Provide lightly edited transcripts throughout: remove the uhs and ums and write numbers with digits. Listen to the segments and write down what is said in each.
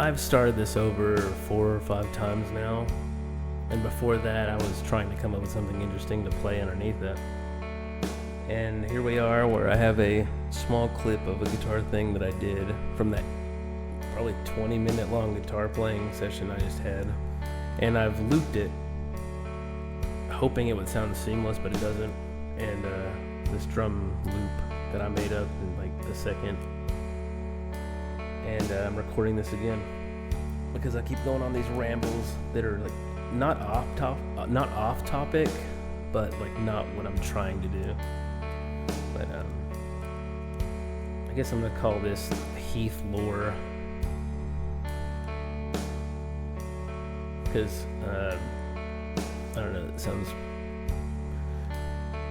I've started this over 4 or 5 times now, and before that I was trying to come up with something interesting to play underneath it. And here we are where I have a small clip of a guitar thing that I did from that probably 20-minute long guitar playing session I just had. And I've looped it, hoping it would sound seamless, but it doesn't. And this drum loop that I made up in like a second. And I'm recording this again because I keep going on these rambles that are like not off topic, but like not what I'm trying to do. But I guess I'm gonna call this Heath lore because I don't know. It sounds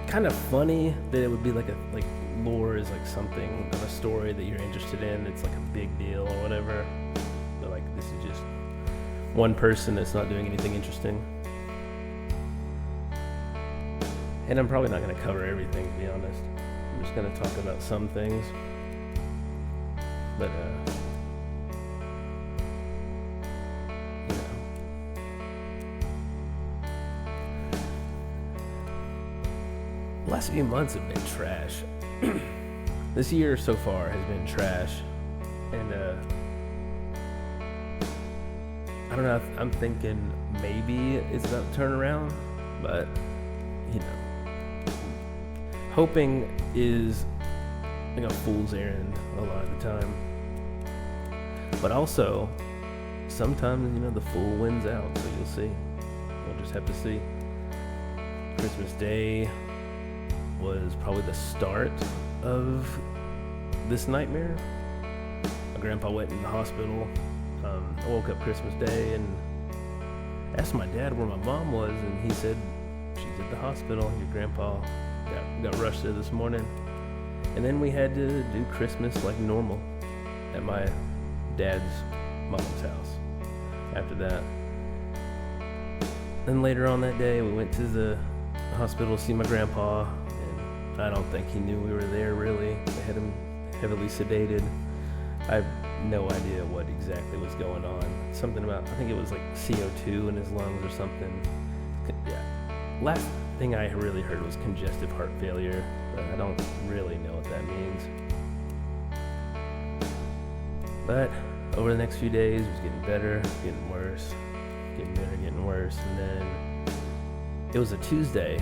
kind of funny that it would be like lore is like something of a story that you're interested in. It's like a big deal or whatever. But like this is just one person that's not doing anything interesting. And I'm probably not going to cover everything, to be honest. I'm just going to talk about some things. But you know. The last few months have been trash. This year so far has been trash, and I don't know. I'm thinking maybe it's about to turn around, but you know, hoping is like a fool's errand a lot of the time. But also, sometimes the fool wins out, so you'll see. We'll just have to see. Christmas Day was probably the start of this nightmare. My grandpa went in the hospital. I woke up Christmas Day and asked my dad where my mom was, and he said she's at the hospital. Your grandpa got rushed there this morning. And then we had to do Christmas like normal at my dad's mom's house after that. Then later on that day we went to the hospital to see my grandpa. I don't think he knew we were there, really. They had him heavily sedated. I have no idea what exactly was going on. Something about, I think it was like CO2 in his lungs or something. Yeah. Last thing I really heard was congestive heart failure, but I don't really know what that means. But over the next few days, it was getting better, getting worse, getting better, getting worse. And then it was a Tuesday,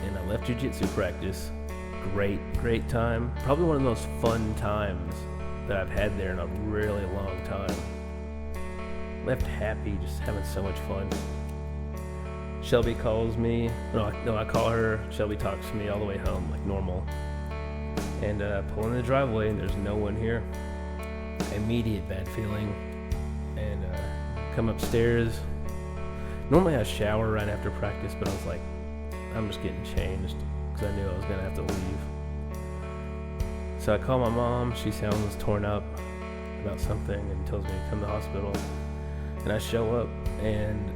and I left jiu-jitsu practice. Great time. Probably one of the most fun times that I've had there in a really long time. Left happy, just having so much fun. Shelby calls me. No, I call her. Shelby talks to me all the way home like normal. And pull in the driveway, and there's no one here. Immediate bad feeling. And come upstairs. Normally I shower right after practice, but I was like, I'm just getting changed because I knew I was going to have to leave. So I call my mom. She sounds torn up about something and tells me to come to the hospital. And I show up, and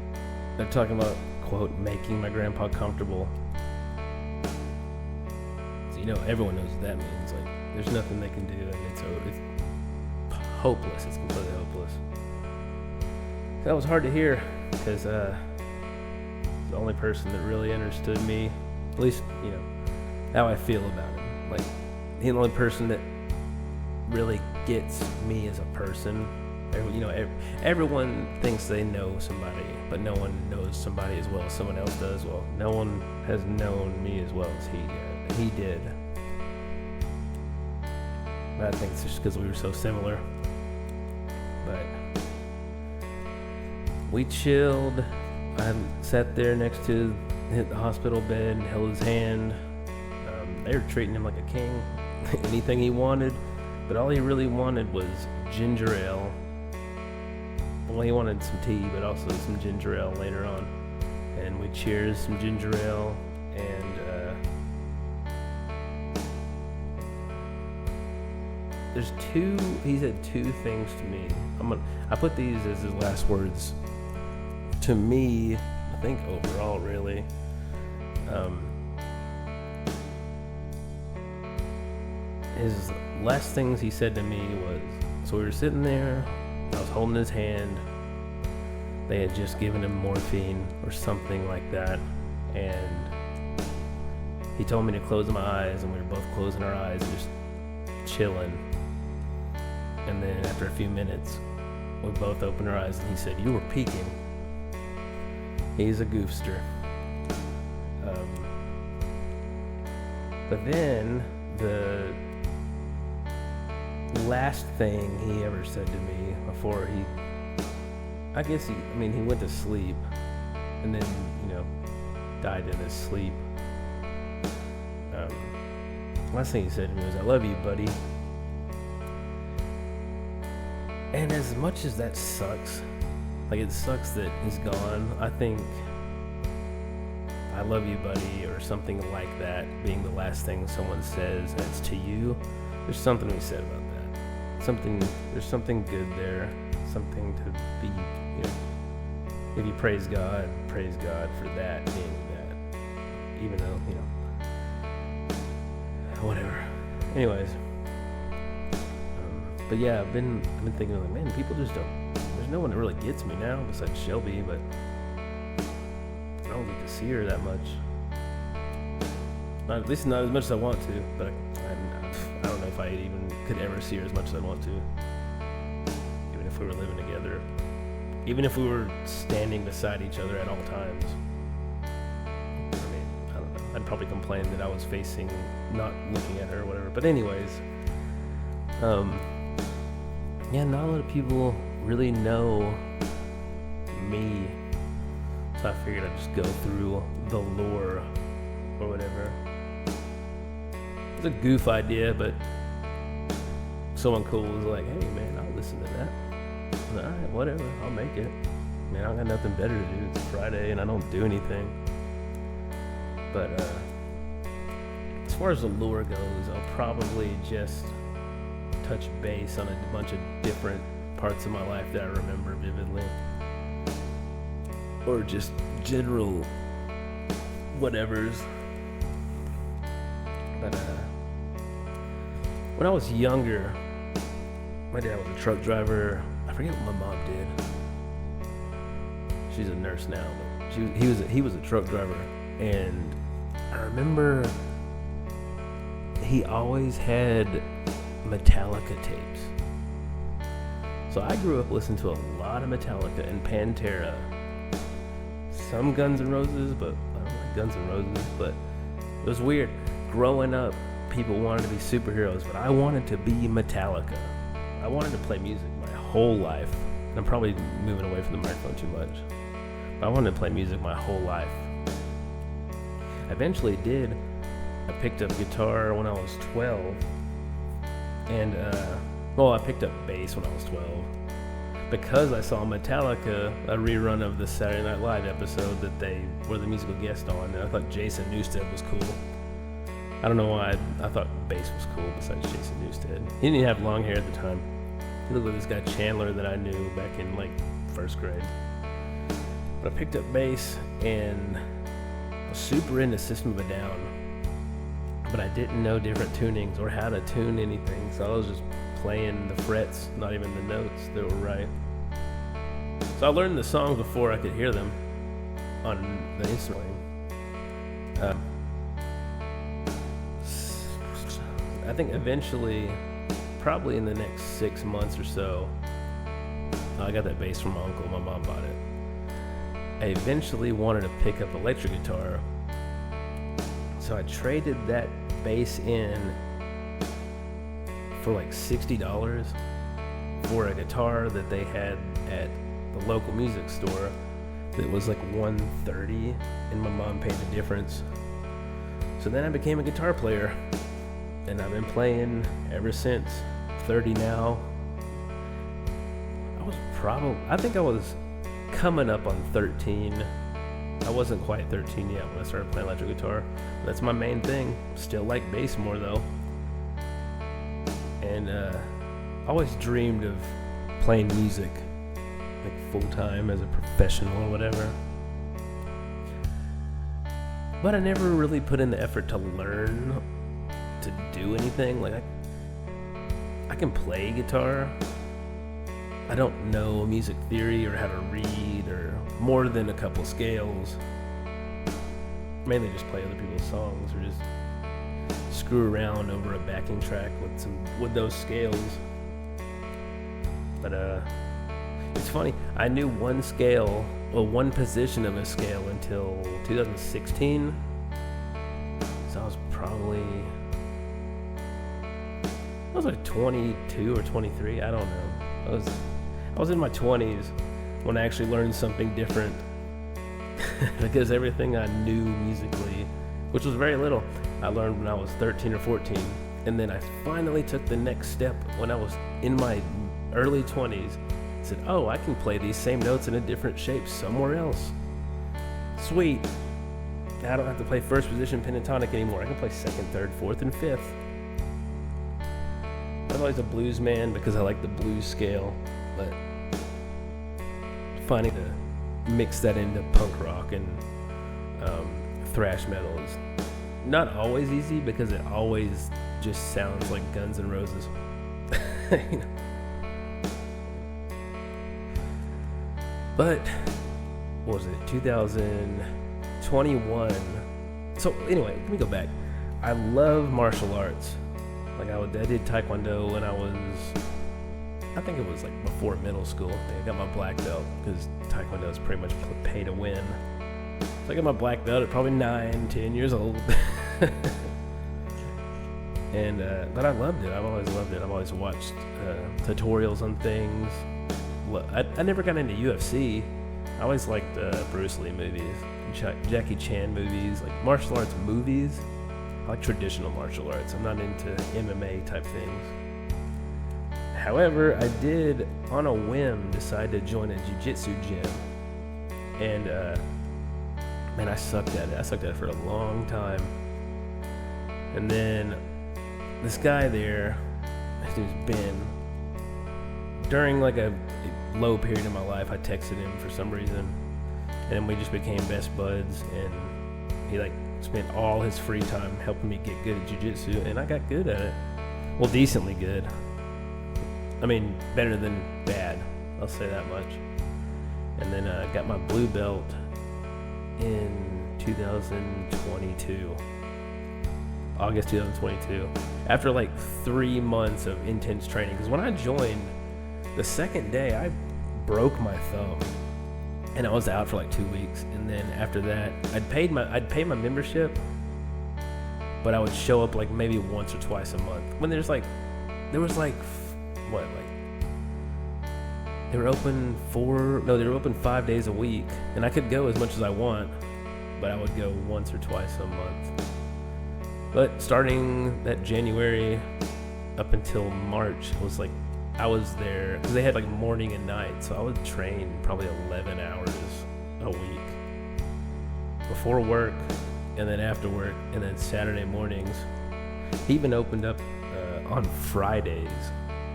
they're talking about, quote, making my grandpa comfortable. So, everyone knows what that means. Like, there's nothing they can do, and it's hopeless. It's completely hopeless. So that was hard to hear because the only person that really understood me, at least, how I feel about him. Like, the only person that really gets me as a person. Everyone thinks they know somebody, but no one knows somebody as well as someone else does. Well, no one has known me as well as he did. But I think it's just because we were so similar. But we chilled. I sat there next to the hospital bed and held his hand. They were treating him like a king. Anything he wanted, but all he really wanted was ginger ale. Well, he wanted some tea, but also some ginger ale later on. And we cheers some ginger ale, and he said two things to me. I put these as his last words to me, I think overall, really. His last things he said to me was, so we were sitting there I was holding his hand. They had just given him morphine or something like that, and he told me to close my eyes, and we were both closing our eyes and just chilling. And then after a few minutes, we both opened our eyes, and he said, "You were peeking." He's a goofster. But then the last thing he ever said to me before he went to sleep and then, died in his sleep. Last thing he said to me was, "I love you, buddy." And as much as that sucks, it sucks that he's gone, I think "I love you, buddy," or something like that being the last thing someone says and it's to you, there's something to be said about that. There's something good there, something to be, if you praise God for that being that, even though, whatever. Anyways, but yeah, I've been thinking, man, people just don't, there's no one that really gets me now besides Shelby, but I don't get to see her that much. At least not as much as I want to, but I don't know if I even could ever see her as much as I want to. Even if we were living together. Even if we were standing beside each other at all times. I don't know. I'd probably complain that I was facing, not looking at her or whatever. But anyways, not a lot of people really know me. So I figured I'd just go through the lore or whatever. It's a goof idea, but someone cool was like, "Hey man, I'll listen to that." Alright, whatever, I'll make it. Man, I don't got nothing better to do. It's Friday and I don't do anything. But as far as the lore goes, I'll probably just touch base on a bunch of different parts of my life that I remember vividly. Or just general whatevers. But when I was younger, my dad was a truck driver. I forget what my mom did. She's a nurse now, but he was a truck driver, and I remember he always had Metallica tapes. So I grew up listening to a lot of Metallica and Pantera. Some Guns N' Roses, but I don't like Guns N' Roses, but it was weird. Growing up, people wanted to be superheroes, but I wanted to be Metallica. I wanted to play music my whole life. I'm probably moving away from the microphone too much. But I wanted to play music my whole life. I eventually did. I picked up guitar when I was 12. And, I picked up bass when I was 12. Because I saw Metallica, a rerun of the Saturday Night Live episode that they were the musical guest on, and I thought Jason Newsted was cool. I don't know why I thought bass was cool besides Jason Newsted. He didn't even have long hair at the time. He looked like this guy Chandler that I knew back in first grade. But I picked up bass and was super into System of a Down. But I didn't know different tunings or how to tune anything, so I was just playing the frets, not even the notes that were right. So I learned the songs before I could hear them on the instrument. I think eventually, probably in the next 6 months or so, I got that bass from my uncle. My mom bought it. I eventually wanted to pick up electric guitar, so I traded that bass in for $60 for a guitar that they had at the local music store that was $130, and my mom paid the difference. So then I became a guitar player, and I've been playing ever since. 30 now. I think I was coming up on 13. I wasn't quite 13 yet when I started playing electric guitar. That's my main thing. Still like bass more though. And always dreamed of playing music full time as a professional or whatever. But I never really put in the effort to learn to do anything. I can play guitar. I don't know music theory or how to read or more than a couple scales. Mainly just play other people's songs or just screw around over a backing track with those scales. But it's funny. I knew one position of a scale until 2016. So I was like 22 or 23. I don't know. I was in my 20s when I actually learned something different. Because everything I knew musically, which was very little, I learned when I was 13 or 14. And then I finally took the next step when I was in my early 20s. Said, oh, I can play these same notes in a different shape somewhere else. Sweet. I don't have to play first position pentatonic anymore. I can play second, third, fourth, and fifth. I was always a blues man because I like the blues scale, but finding to mix that into punk rock and thrash metal is not always easy because it always just sounds like Guns N' Roses. You know? But what was it, 2021? So anyway, let me go back. I love martial arts. Like I did Taekwondo when I think it was like before middle school. I got my black belt because Taekwondo is pretty much pay to win. So I got my black belt at probably 9-10 years old. And but I loved it. I've always loved it. I've always watched tutorials on things. I never got into UFC. I always liked Bruce Lee movies, Jackie Chan movies, like martial arts movies. I like traditional martial arts. I'm not into MMA type things. However, I did, on a whim, decide to join a jiu-jitsu gym. And, man, I sucked at it. I sucked at it for a long time. And then this guy there, his name's Ben, during like a low period in my life, I texted him for some reason. And we just became best buds. And he like spent all his free time helping me get good at jiu-jitsu. And I got good at it. Well, decently good. I mean, better than bad, I'll say that much. And then I got my blue belt in 2022. August 2022. After like 3 months of intense training. Because when I joined, the second day, I broke my thumb. And I was out for like 2 weeks. And then after that, I'd pay my membership. But I would show up like maybe once or twice a month. When they were open 5 days a week, and I could go as much as I want, but I would go once or twice a month. But starting that January up until March, it was like I was there because they had like morning and night, so I would train probably 11 hours a week before work, and then after work, and then Saturday mornings. He even opened up on Fridays,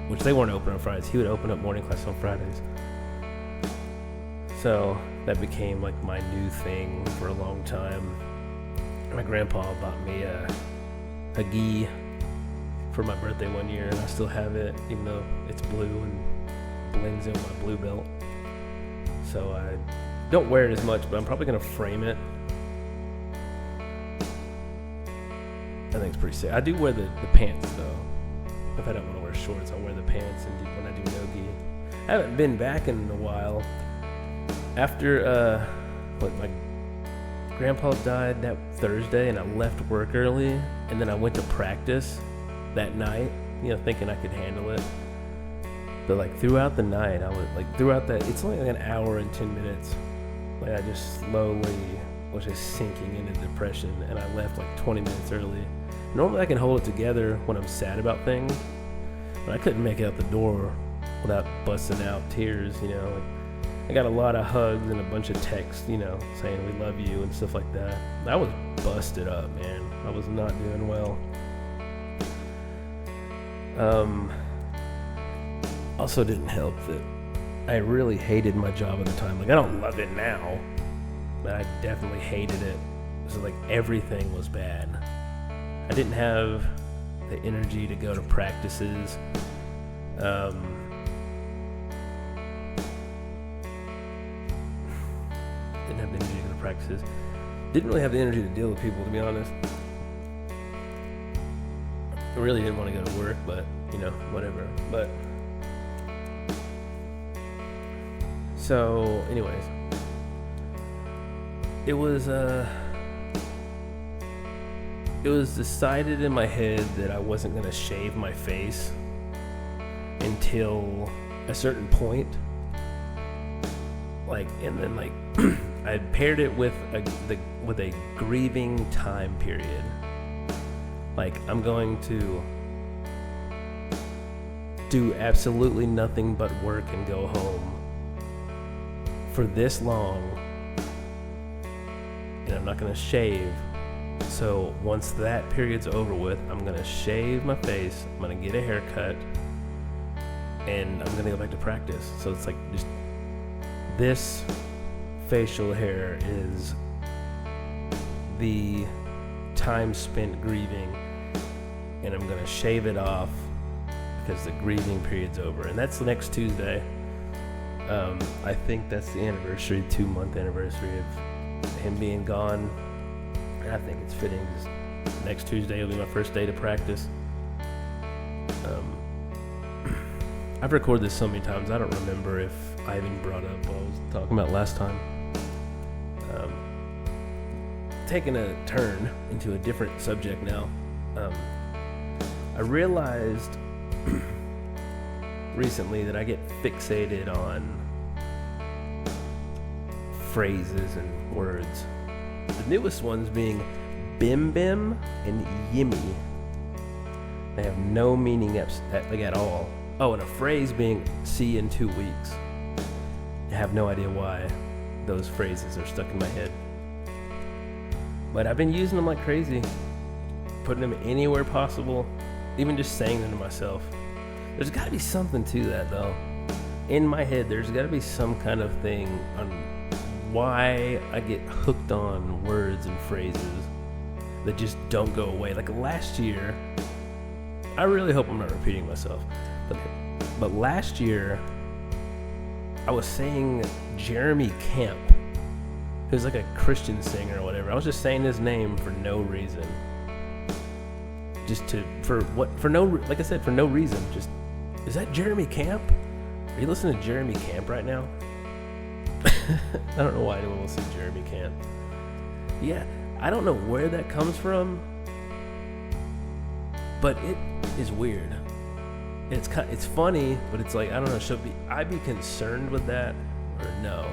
which they weren't open on Fridays. He would open up morning class on Fridays. So that became like my new thing for a long time. My grandpa bought me a gi for my birthday one year, and I still have it, even though it's blue and blends in with my blue belt. So I don't wear it as much, but I'm probably going to frame it. I think it's pretty sick. I do wear the pants though. If I don't want to wear shorts, I'll wear the pants when I do no-gi. I haven't been back in a while. After, my grandpa died that Thursday, and I left work early, and then I went to practice that night, thinking I could handle it. But, throughout the night, it's only an hour and 10 minutes. I just slowly was just sinking into depression, and I left 20 minutes early. Normally I can hold it together when I'm sad about things, but I couldn't make it out the door without busting out tears, I got a lot of hugs and a bunch of texts, saying we love you and stuff like that. I was busted up, man. I was not doing well. Also didn't help that I really hated my job at the time. I don't love it now, but I definitely hated it. So everything was bad. I didn't have the energy to go to practices. have the energy to go to practices. Didn't really have the energy to deal with people, to be honest. I really didn't want to go to work, but, whatever. But, so, anyways. It was decided in my head that I wasn't going to shave my face until a certain point. And then I paired it with a grieving time period. I'm going to do absolutely nothing but work and go home for this long, and I'm not going to shave. So once that period's over with, I'm going to shave my face, I'm going to get a haircut, and I'm going to go back to practice. So it's just this facial hair is the time spent grieving, and I'm going to shave it off because the grieving period's over. And that's next Tuesday. I think that's the anniversary, 2-month anniversary of him being gone. And I think it's fitting. Next Tuesday will be my first day to practice. I've recorded this so many times, I don't remember if I even brought up what I was talking about last time. Taking a turn into a different subject now. I realized recently that I get fixated on phrases and words. The newest ones being bim bim and yimmy. They have no meaning at all. Oh, and a phrase being see you in 2 weeks. I have no idea why those phrases are stuck in my head. But I've been using them like crazy. Putting them anywhere possible. Even just saying them to myself. There's got to be something to that, though. In my head, there's got to be some kind of thing on why I get hooked on words and phrases that just don't go away. Last year, I really hope I'm not repeating myself, but last year, I was saying Jeremy Camp, who's a Christian singer or whatever. I was just saying his name for no reason. For no reason. Just, is that Jeremy Camp? Are you listening to Jeremy Camp right now? I don't know why anyone will see Jeremy Camp. Yeah, I don't know where that comes from, but it is weird. It's funny, but it's I don't know. Should I be concerned with that or no?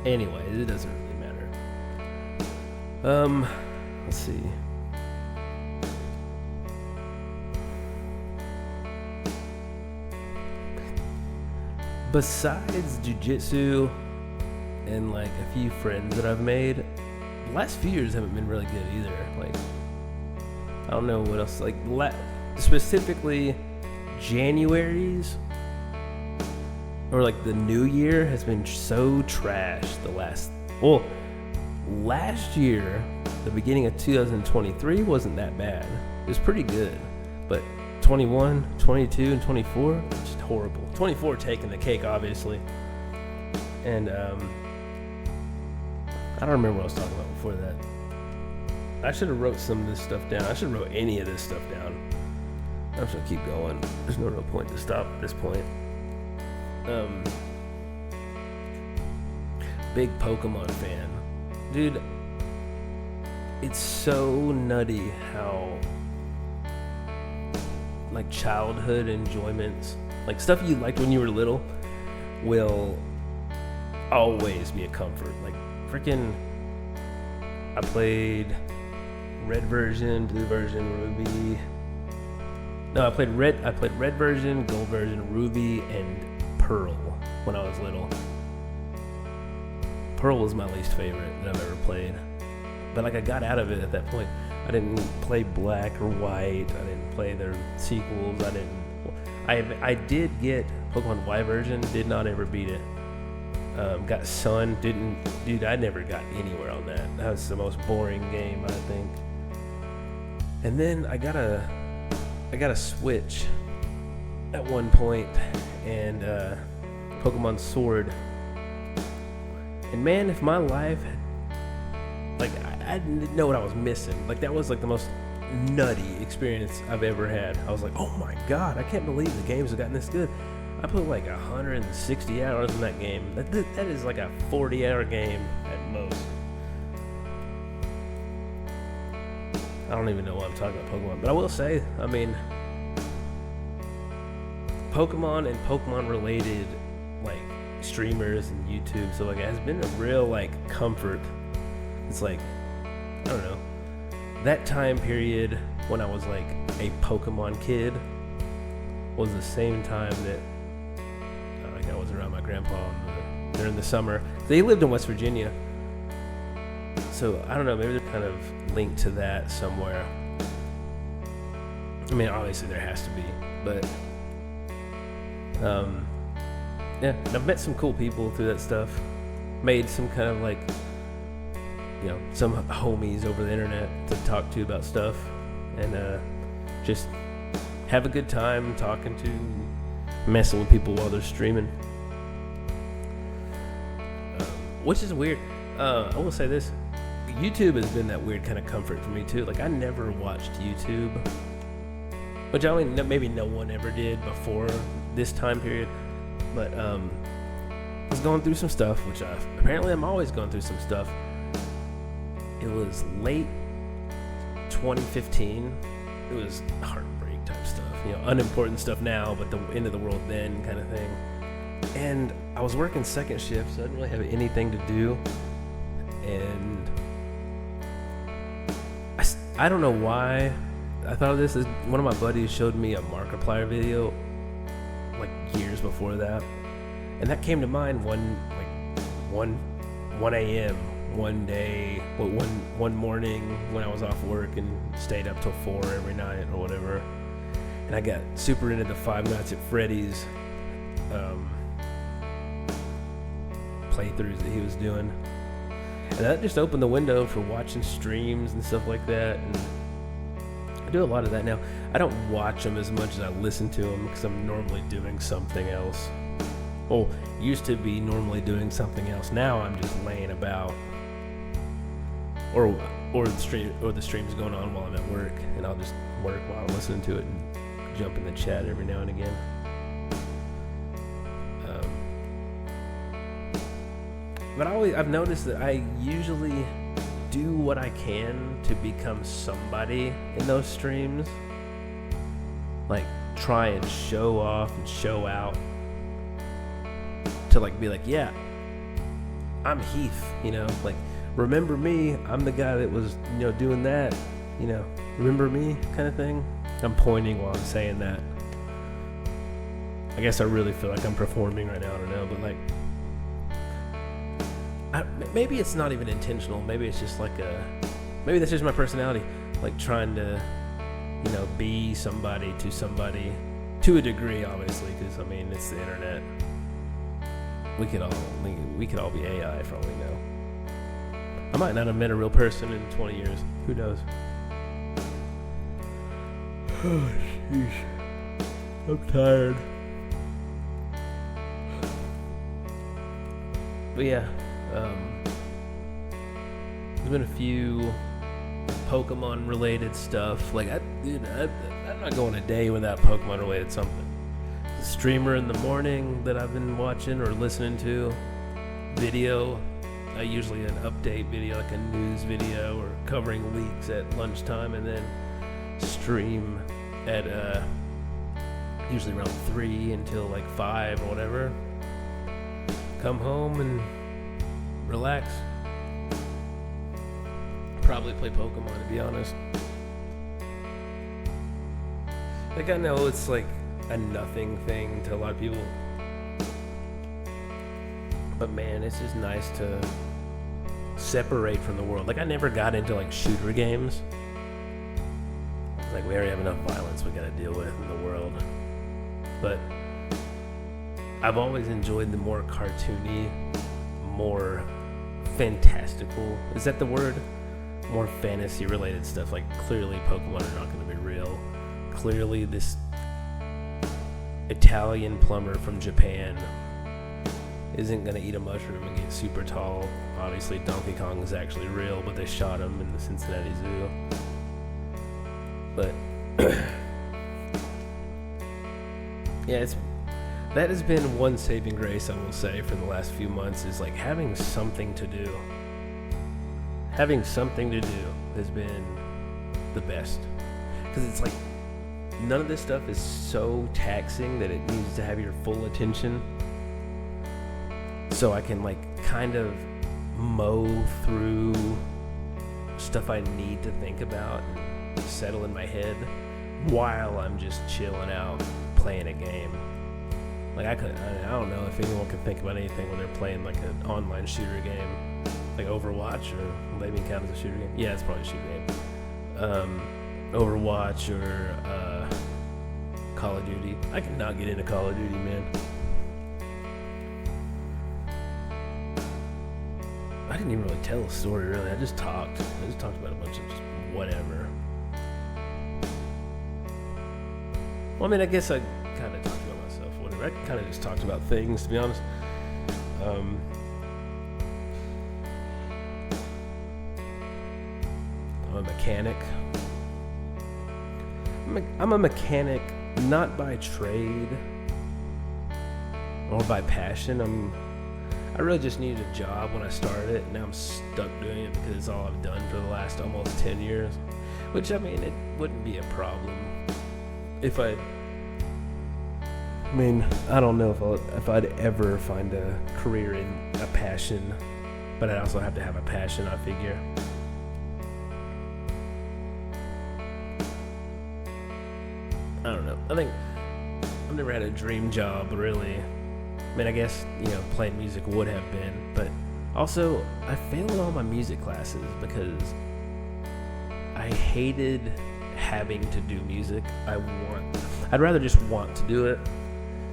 Anyway, it doesn't really matter. Let's see. Besides jiu-jitsu and a few friends that I've made, the last few years haven't been really good either. I don't know what else. Specifically, January's or the new year has been so trash. Last year, the beginning of 2023 wasn't that bad. It was pretty good, but 21, 22, and 24, just horrible. 24 taking the cake, obviously. And I don't remember what I was talking about before that. I should have wrote some of this stuff down. I should have wrote any of this stuff down. I'm just gonna keep going. There's no real point to stop at this point. Big Pokemon fan. Dude, it's so nutty how childhood enjoyments, stuff you liked when you were little, will always be a comfort. I played red version, blue version, ruby. No, I played red version, gold version, ruby, and pearl when I was little. Pearl was my least favorite that I've ever played. But I got out of it at that point. I didn't play black or white. I didn't play their sequels. I did get Pokemon Y version. Did not ever beat it. Got Sun. Dude, I never got anywhere on that. That was the most boring game, I think. And then I got a Switch at one point, and Pokemon Sword. And man, if my life had, like, I didn't know what I was missing. Like, that was like the most nutty experience I've ever had. I was like, oh my god, I can't believe the games have gotten this good. I put like 160 hours in that game. That is like a 40-hour game at most. I don't even know why I'm talking about Pokemon, but I will say, I mean, Pokemon and Pokemon related like streamers and YouTube, so like it has been a real like comfort. It's like, I don't know, that time period when I was like a Pokemon kid was the same time that like I was around my grandpa during the summer. They lived in West Virginia, so I don't know, maybe they're kind of linked to that somewhere. I mean, obviously there has to be, but yeah, and I've met some cool people through that stuff. Made some kind of like, you know, some homies over the internet to talk to about stuff, and just have a good time talking to, messing with people while they're streaming. Which is weird. I will say this. YouTube has been that weird kind of comfort for me too. Like, I never watched YouTube, which I mean, maybe no one ever did before this time period. But I was going through some stuff, which apparently I'm always going through some stuff. It was late 2015. It was heartbreak type stuff, you know, unimportant stuff now, but the end of the world then kind of thing. And I was working second shift, so I didn't really have anything to do. And I don't know why I thought of this. One of my buddies showed me a Markiplier video like years before that, and that came to mind one a.m. one day, one morning when I was off work and stayed up till 4 every night or whatever, and I got super into the Five Nights at Freddy's playthroughs that he was doing. And that just opened the window for watching streams and stuff like that. And I do a lot of that now. I don't watch them as much as I listen to them because I'm normally doing something else. Well, used to be normally doing something else. Now I'm just laying about, or the stream's going on while I'm at work, and I'll just work while I'm listening to it and jump in the chat every now and again. But I've noticed that I usually do what I can to become somebody in those streams. Like, try and show off and show out. To like be like, yeah, I'm Heath, you know, like, remember me, I'm the guy that was, you know, doing that, you know, remember me kind of thing. I'm pointing while I'm saying that. I guess I really feel like I'm performing right now, I don't know, but like, maybe it's not even intentional. Maybe it's just like maybe that's just my personality. Like trying to, you know, be somebody to a degree, obviously, because I mean, it's the internet. We could all be AI for all we know. I might not have met a real person in 20 years. Who knows? Oh, jeez. I'm tired. But yeah. There's been a few Pokemon related stuff. Like, I'm not going a day without Pokemon related something. The streamer in the morning that I've been watching or listening to, video, usually an update video, like a news video or covering leaks at lunchtime, and then stream at usually around 3 until like 5 or whatever. Come home and relax. Probably play Pokemon, to be honest. Like, I know it's like a nothing thing to a lot of people, but man, it's just nice to separate from the world. Like, I never got into like shooter games. I was like, we already have enough violence we gotta deal with in the world. But I've always enjoyed the more cartoony, more fantastical, is that the word? More fantasy related stuff. Like, clearly Pokemon are not going to be real. Clearly this Italian plumber from Japan isn't going to eat a mushroom and get super tall. Obviously, Donkey Kong is actually real, but they shot him in the Cincinnati Zoo. But yeah, that has been one saving grace, I will say, for the last few months, is like having something to do. Having something to do has been the best. Because it's like, none of this stuff is so taxing that it needs to have your full attention. So I can like kind of mow through stuff I need to think about and settle in my head while I'm just chilling out playing a game. Like I don't know if anyone can think about anything when they're playing like an online shooter game, like Overwatch, or will they even count as a shooter game? Yeah, it's probably a shooter game. Overwatch or Call of Duty. I cannot get into Call of Duty, man. I didn't even really tell a story, really. I just talked about a bunch of just whatever. Well, I mean, I guess I kind of talked about myself, whatever. I kind of just talked about things, to be honest. I'm a mechanic. I'm a mechanic not by trade or by passion. I really just needed a job when I started it. Now I'm stuck doing it because it's all I've done for the last almost 10 years. Which, I mean, it wouldn't be a problem if I don't know if I'd ever find a career in a passion, but I'd also have to have a passion, I figure. I don't know. I think I've never had a dream job, really. I mean, I guess, playing music would have been, but also I failed all my music classes because I hated having to do music. I'd rather just want to do it.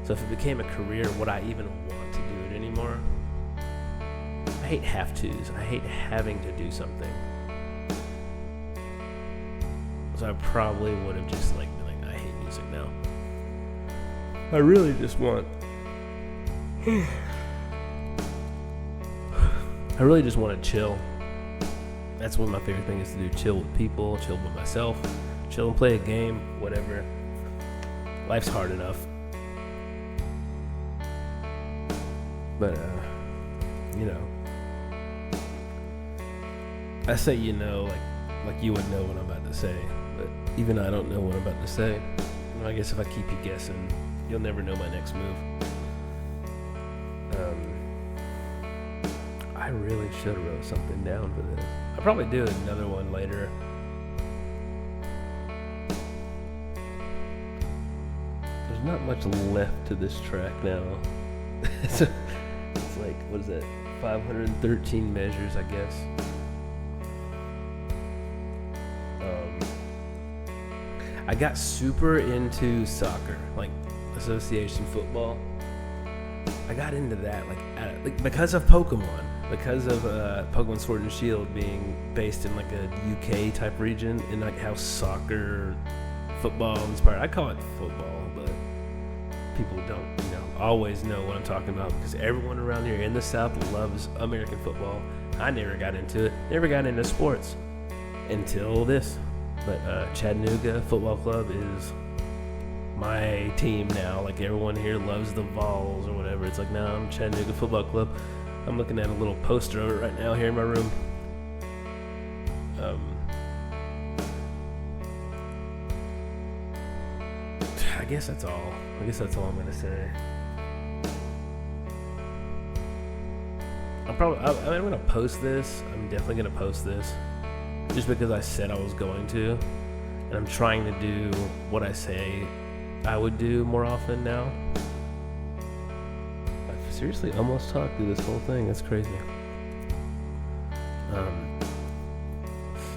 So if it became a career, would I even want to do it anymore? I hate have-tos. I hate having to do something. So I probably would have just been like, I hate music now. I really just want to chill. That's one of my favorite things to do. Chill with people, chill with myself, chill and play a game, whatever. Life's hard enough. But, I say like you would know what I'm about to say, but even I don't know what I'm about to say. I guess if I keep you guessing, you'll never know my next move. I really should have wrote something down for this. I'll probably do another one later. There's not much left to this track now. It's like, what is that? 513 measures, I guess. I got super into soccer, like association football. I got into that because of Pokemon. Because of Pokemon Sword and Shield being based in like a UK type region, and like how soccer, football inspired. I call it football, but people don't, always know what I'm talking about because everyone around here in the South loves American football. I never got into it, never got into sports until this. But Chattanooga Football Club is my team now. Like everyone here loves the Vols or whatever. It's like, no, I'm Chattanooga Football Club. I'm looking at a little poster of it right now here in my room. I guess that's all. I'm gonna say. I'm gonna post this. I'm definitely gonna post this, just because I said I was going to, and I'm trying to do what I say I would do more often now. I've seriously almost talked through this whole thing. That's crazy.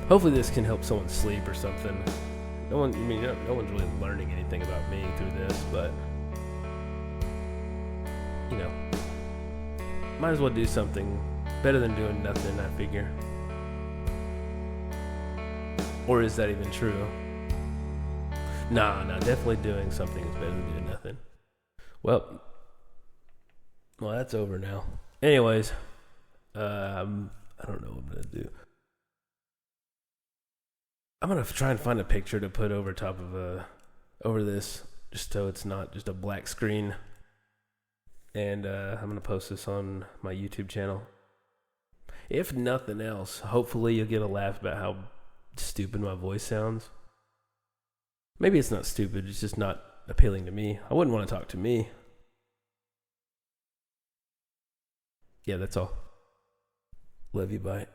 Hopefully this can help someone sleep or something. No one's really learning anything about me through this, but might as well do something better than doing nothing, I figure. Or is that even true? Nah, definitely doing something is better than doing nothing. Well, Well, that's over now. Anyways, I don't know what I'm gonna do. I'm gonna try and find a picture to put over top of over this, just so it's not just a black screen. And I'm gonna post this on my YouTube channel. If nothing else, hopefully you'll get a laugh about how stupid my voice sounds. Maybe it's not stupid, it's just not appealing to me. I wouldn't want to talk to me. Yeah, that's all. Love you, bye.